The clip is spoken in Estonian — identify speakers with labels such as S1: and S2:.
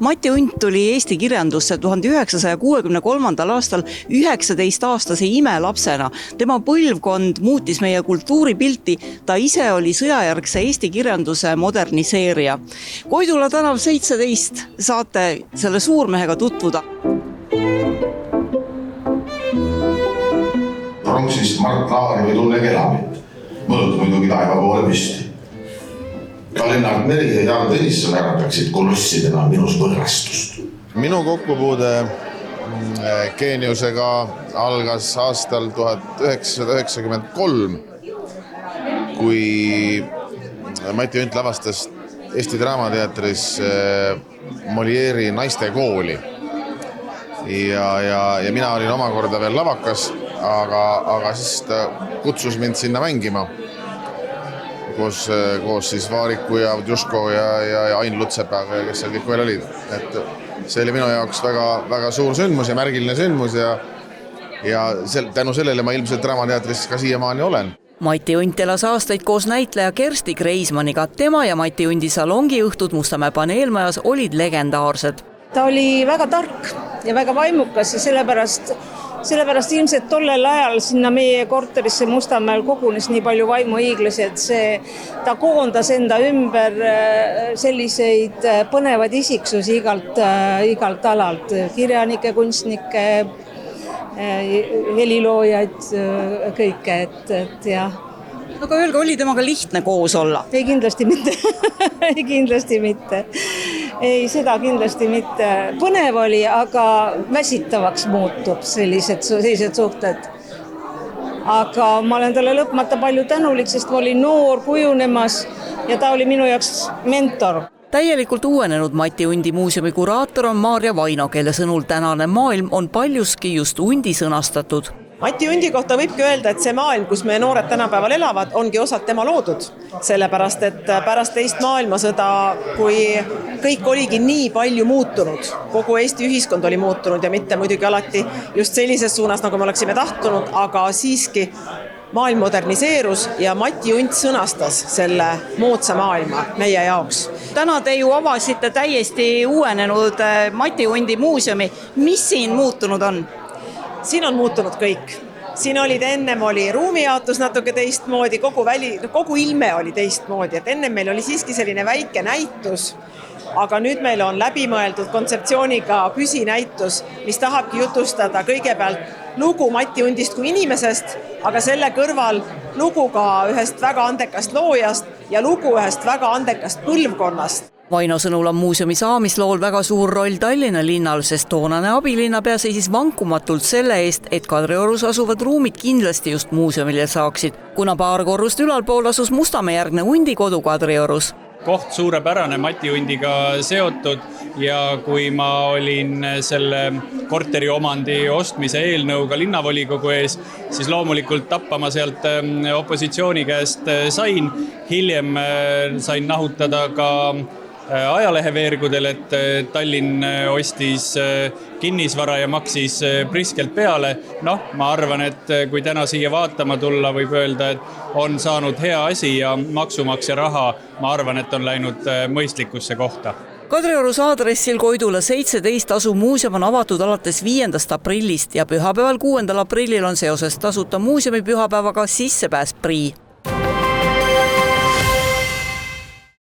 S1: Mati Unt tuli Eesti kirjandusse 1963. aastal 19-aastase imelapsena. Tema põlvkond muutis meie kultuuripilti, ta ise oli sõjajärgse Eesti kirjanduse moderniseerija. Koidula tänav 17 saate selle suurmehega tutvuda.
S2: Pronksist Mart Laari või Tunne Kelamit, mõõd muidugi taeva poole püsti. Ka Lennart Meri ja Jaan Tõnisson ärataksid kolossidena minust võõrastust.
S3: Minu kokkupuude geeniusega algas aastal 1993, kui Mati Unt lavastas Eesti Draamateatris Molieri Naistekooli. Ja mina olin omakorda veel lavakas, aga siis ta kutsus mind sinna mängima. Koos siis Vaariku ja Jusko ja Ain Lutsepäev, kes seal kõik veel olid. Et see oli minu jaoks väga suur sündmus ja märgiline sündmus ja tänu sellele ma ilmselt Draamateatris ka siiamaani olen.
S1: Mati Unt elas aastaid koos näitleja Kersti Kreismaniga. Tema ja Mati Undi salongiõhtud Mustamäe paneelmajas olid legendaarsed.
S4: Ta oli väga tark ja väga vaimukas ja sellepärast ilmselt tollel ajal sinna meie korterisse Mustamäel kogunes nii palju vaimuhiiglasi, et ta koondas enda ümber selliseid põnevaid isiksusi igalt alalt. Kirjanikke, kunstnikke, heliloojaid, kõike, et jah.
S1: Aga öelge, oli temaga lihtne koos olla?
S4: Ei, kindlasti mitte. Kindlasti mitte. Ei, seda kindlasti mitte. Põnev oli, aga väsitavaks muutub sellised suhted. Aga ma olen talle lõpmata palju tänulik, sest ma olin noor kujunemas ja ta oli minu jaoks mentor.
S1: Täielikult uuenenud Mati Undi muuseumi kuraator on Maarja Vaino, kelle sõnul tänane maailm on paljuski just Undi sõnastatud.
S5: Mati Undi kohta võibki öelda, et see maailm, kus meie noored tänapäeval elavad, ongi osad tema loodud. Sellepärast, et pärast teist maailmasõda, kui kõik oligi nii palju muutunud, kogu Eesti ühiskond oli muutunud ja mitte muidugi alati just sellises suunas, nagu me oleksime tahtnud, aga siiski maailm moderniseerus ja Mati Unt sõnastas selle moodsa maailma meie jaoks.
S1: Täna te ju avasite täiesti uuenenud Mati Undi muuseumi. Mis siin muutunud on?
S5: Siin on muutunud kõik. Siin ennem oli ruumijaotus natuke teistmoodi, kogu ilme oli teistmoodi, et ennem meil oli siiski selline väike näitus, aga nüüd meil on läbimõeldud kontseptsiooniga püsinäitus, mis tahabki jutustada kõigepealt lugu Mati Undist kui inimesest, aga selle kõrval lugu ka ühest väga andekast loojast ja lugu ühest väga andekast põlvkonnast.
S1: Vaino sõnul on muuseumi saamislool väga suur roll Tallinna linnal, sest toonane abilinnapea seisis vankumatult selle eest, et Kadriorus asuvad ruumid kindlasti just muuseumile saaksid, kuna paar korrust ülalpool asus Mustamäe-järgne Undi kodu Kadriorus.
S6: Koht suurepärane Mati Undiga seotud ja kui ma olin selle korteri omandi ostmise eelnõuga linnavolikogu ees, siis loomulikult tappama sealt opositsiooni käest sain. Hiljem sain nahutada ka ajaleheveergudel, et Tallinn ostis kinnisvara ja maksis priskelt peale. Ma arvan, et kui täna siia vaatama tulla, võib öelda, et on saanud hea asi ja maksumaksja raha, ma arvan, et on läinud mõistlikusse kohta.
S1: Kadriorus aadressil Koidula 17 asu muuseum on avatud alates 5. aprillist ja pühapäeval 6. aprillil on seoses tasuta muuseumi pühapäevaga sissepääs prii.